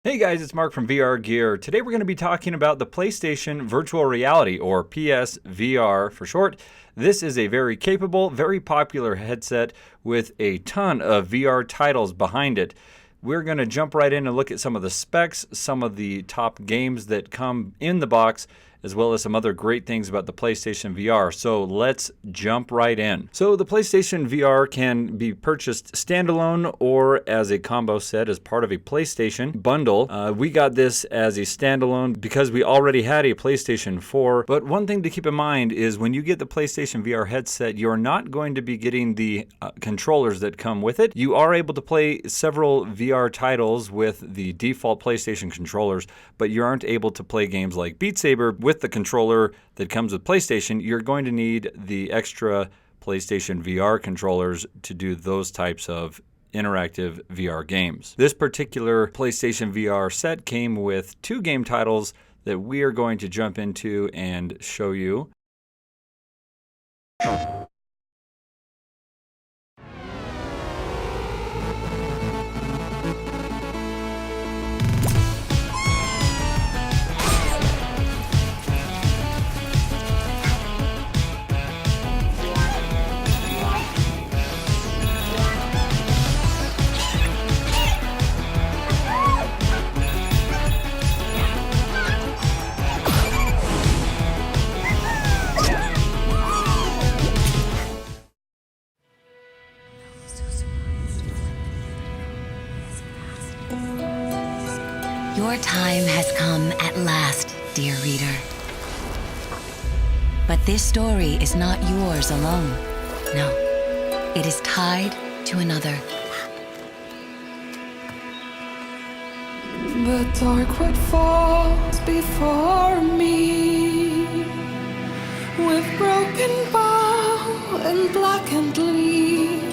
Hey guys, it's Mark from VR Gear. Today we're going to be talking about the PlayStation Virtual Reality, or PSVR for short. This is a very capable, very popular headset with a ton of VR titles behind it. We're going to jump right in and look at some of the specs, some of the top games that come in the box, as well as some other great things about the PlayStation VR. So let's jump right in. So the PlayStation VR can be purchased standalone or as a combo set as part of a PlayStation bundle. We got this as a standalone because we already had a PlayStation 4. But one thing to keep in mind is when you get the PlayStation VR headset, you're not going to be getting the controllers that come with it. You are able to play several VR titles with the default PlayStation controllers, but you aren't able to play games like Beat Saber with the controller that comes with PlayStation. You're going to need the extra PlayStation VR controllers to do those types of interactive VR games. This particular PlayStation VR set came with two game titles that we are going to jump into and show you. Your time has come at last, dear reader. But this story is not yours alone. No, it is tied to another. The dark wood falls before me, with broken bough and blackened leaf.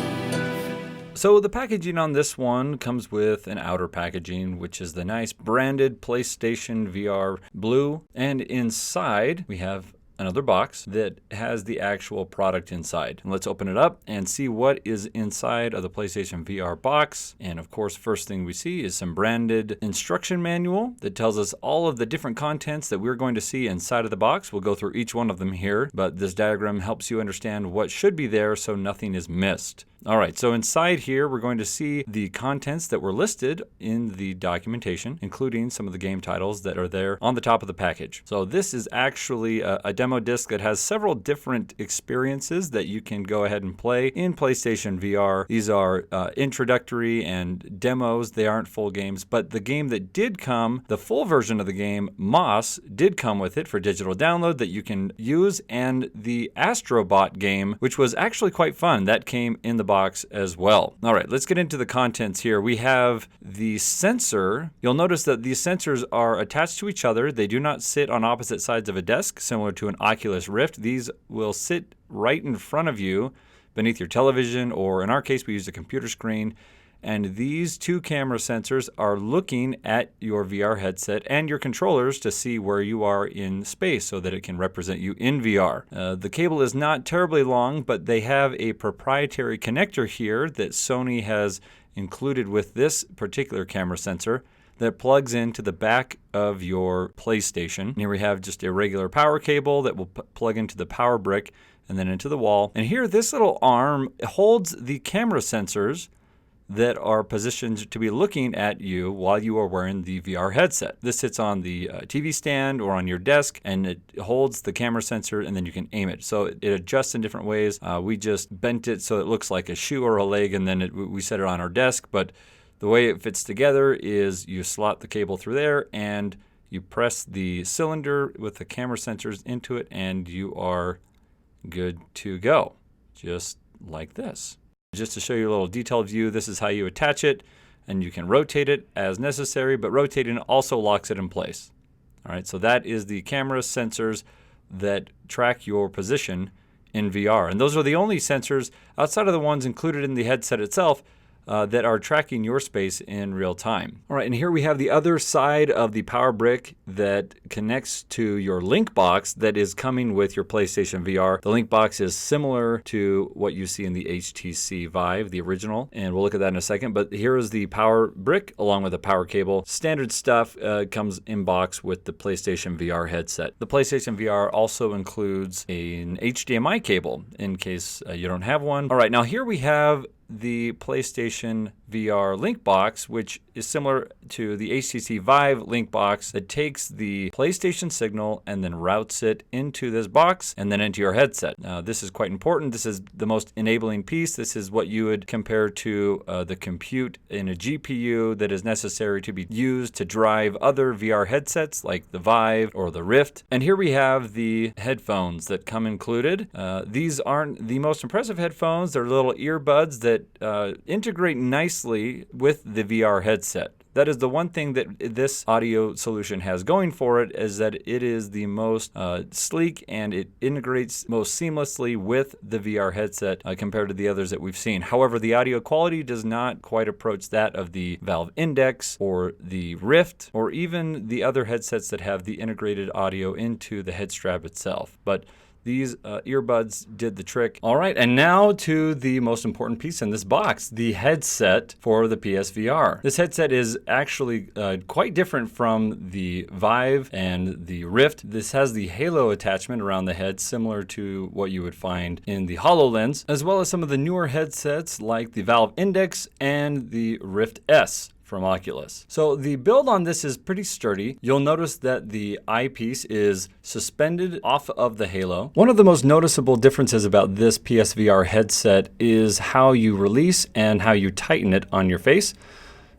So the packaging on this one comes with an outer packaging, which is the nice branded PlayStation VR blue. And inside we have another box that has the actual product inside. And let's open it up and see what is inside of the PlayStation VR box. And of course, first thing we see is some branded instruction manual that tells us all of the different contents that we're going to see inside of the box. We'll go through each one of them here, but this diagram helps you understand what should be there so nothing is missed. All right, so inside here, we're going to see the contents that were listed in the documentation, including some of the game titles that are there on the top of the package. So this is actually a demo disc that has several different experiences that you can go ahead and play in PlayStation VR. These are introductory and demos. They aren't full games, but the game that did come, the full version of the game, Moss, did come with it for digital download that you can use, and the Astrobot game, which was actually quite fun, that came in the box as well. All right, let's get into the contents here. We have the sensor. You'll notice that these sensors are attached to each other. They do not sit on opposite sides of a desk, similar to an Oculus Rift. These will sit right in front of you beneath your television, or in our case, we use a computer screen. And these two camera sensors are looking at your VR headset and your controllers to see where you are in space so that it can represent you in VR. The cable is not terribly long, but they have a proprietary connector here that Sony has included with this particular camera sensor that plugs into the back of your PlayStation. Here we have just a regular power cable that will plug into the power brick and then into the wall. And here, this little arm holds the camera sensors that are positioned to be looking at you while you are wearing the VR headset. This sits on the TV stand or on your desk, and it holds the camera sensor, and then you can aim it. So it adjusts in different ways. We just bent it so it looks like a shoe or a leg, and then we set it on our desk. But the way it fits together is you slot the cable through there, and you press the cylinder with the camera sensors into it, and you are good to go, just like this. Just to show you a little detailed view, this is how you attach it, and you can rotate it as necessary, but rotating also locks it in place. All right, so that is the camera sensors that track your position in VR. And those are the only sensors outside of the ones included in the headset itself that are tracking your space in real time. All right, and here we have the other side of the power brick that connects to your link box that is coming with your PlayStation VR. The link box is similar to what you see in the HTC Vive, the original, and we'll look at that in a second. But here is the power brick along with a power cable. Standard stuff comes in box with the PlayStation VR headset. The PlayStation VR also includes an HDMI cable in case you don't have one. All right, now here we have the PlayStation VR link box, which is similar to the HTC Vive link box that takes the PlayStation signal and then routes it into this box and then into your headset. Now, this is quite important. This is the most enabling piece. This is what you would compare to the compute in a GPU that is necessary to be used to drive other VR headsets like the Vive or the Rift. And here we have the headphones that come included. These aren't the most impressive headphones. They're little earbuds that integrate nicely with the VR headset. That is the one thing that this audio solution has going for it, is that it is the most sleek and it integrates most seamlessly with the VR headset compared to the others that we've seen. However, the audio quality does not quite approach that of the Valve Index or the Rift or even the other headsets that have the integrated audio into the head strap itself. But these earbuds did the trick. All right, and now to the most important piece in this box, the headset for the PSVR. This headset is actually quite different from the Vive and the Rift. This has the halo attachment around the head, similar to what you would find in the HoloLens, as well as some of the newer headsets like the Valve Index and the Rift S from Oculus. So the build on this is pretty sturdy. You'll notice that the eyepiece is suspended off of the halo. One of the most noticeable differences about this PSVR headset is how you release and how you tighten it on your face.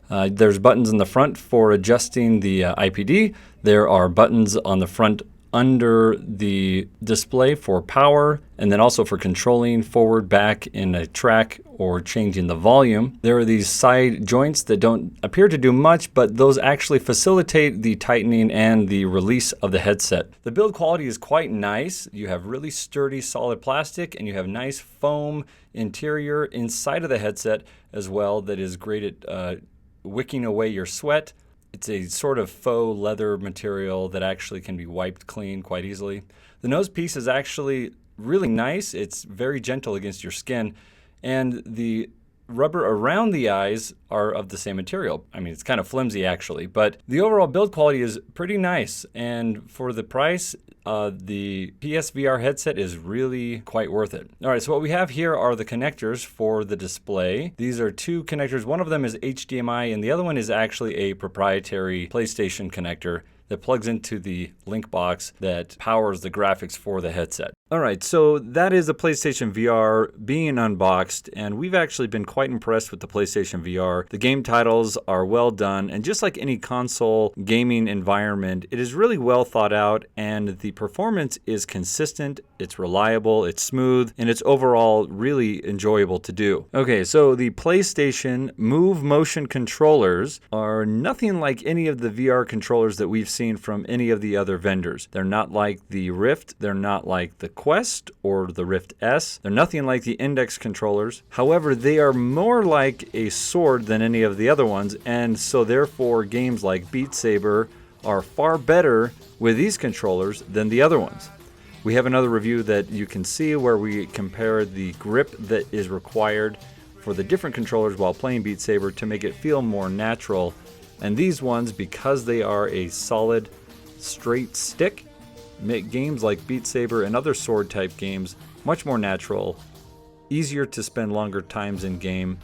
There's buttons in the front for adjusting the IPD. There are buttons on the front under the display for power, and then also for controlling forward, back in a track or changing the volume. There are these side joints that don't appear to do much, but those actually facilitate the tightening and the release of the headset. The build quality is quite nice. You have really sturdy, solid plastic, and you have nice foam interior inside of the headset as well that is great at wicking away your sweat. It's a sort of faux leather material that actually can be wiped clean quite easily. The nose piece is actually really nice. It's very gentle against your skin. And the rubber around the eyes are of the same material. I mean, it's kind of flimsy actually, but the overall build quality is pretty nice. And for the price, the PSVR headset is really quite worth it. All right, so what we have here are the connectors for the display. These are two connectors. One of them is HDMI and the other one is actually a proprietary PlayStation connector that plugs into the link box that powers the graphics for the headset. All right, so that is the PlayStation VR being unboxed, and we've actually been quite impressed with the PlayStation VR. The game titles are well done, and just like any console gaming environment, it is really well thought out, and the performance is consistent, it's reliable, it's smooth, and it's overall really enjoyable to do. Okay, so the PlayStation Move Motion controllers are nothing like any of the VR controllers that we've seen from any of the other vendors. They're not like the Rift, they're not like the Quest or the Rift S. They're nothing like the Index controllers. However, they are more like a sword than any of the other ones, and so therefore games like Beat Saber are far better with these controllers than the other ones. We have another review that you can see where we compare the grip that is required for the different controllers while playing Beat Saber to make it feel more natural. And these ones, because they are a solid, straight stick, make games like Beat Saber and other sword type games much more natural, easier to spend longer times in game,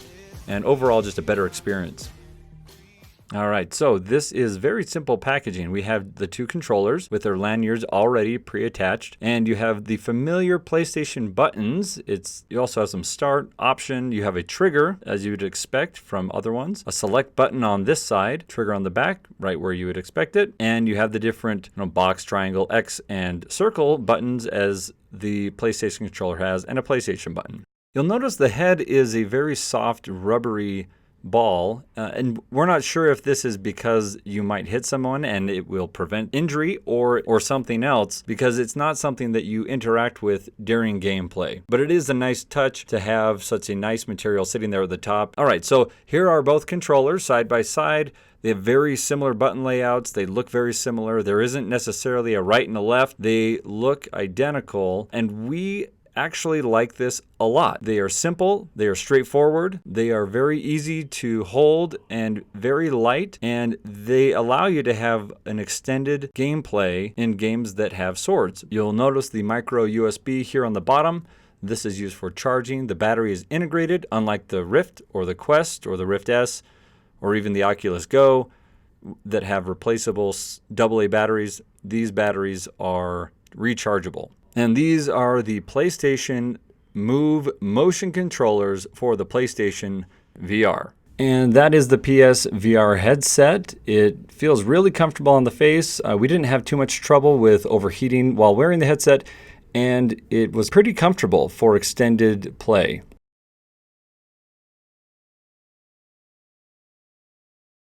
and overall just a better experience. All right, so this is very simple packaging. We have the two controllers with their lanyards already pre-attached, and you have the familiar PlayStation buttons. You also have some start, option, you have a trigger, as you would expect from other ones, a select button on this side, trigger on the back, right where you would expect it, and you have the different box, triangle, X, and circle buttons as the PlayStation controller has, and a PlayStation button. You'll notice the head is a very soft, rubbery ball. And we're not sure if this is because you might hit someone and it will prevent injury or something else, because it's not something that you interact with during gameplay. But it is a nice touch to have such a nice material sitting there at the top. All right, so here are both controllers side by side. They have very similar button layouts. They look very similar. There isn't necessarily a right and a left. They look identical, and we actually like this a lot. They are simple, they are straightforward, they are very easy to hold and very light, and they allow you to have an extended gameplay in games that have swords. You'll notice the micro USB here on the bottom. This is used for charging. The battery is integrated, unlike the Rift or the Quest or the Rift S or even the Oculus Go that have replaceable AA batteries. These batteries are rechargeable. And these are the PlayStation Move motion controllers for the PlayStation VR. And that is the PSVR headset. It feels really comfortable on the face. We didn't have too much trouble with overheating while wearing the headset, and it was pretty comfortable for extended play.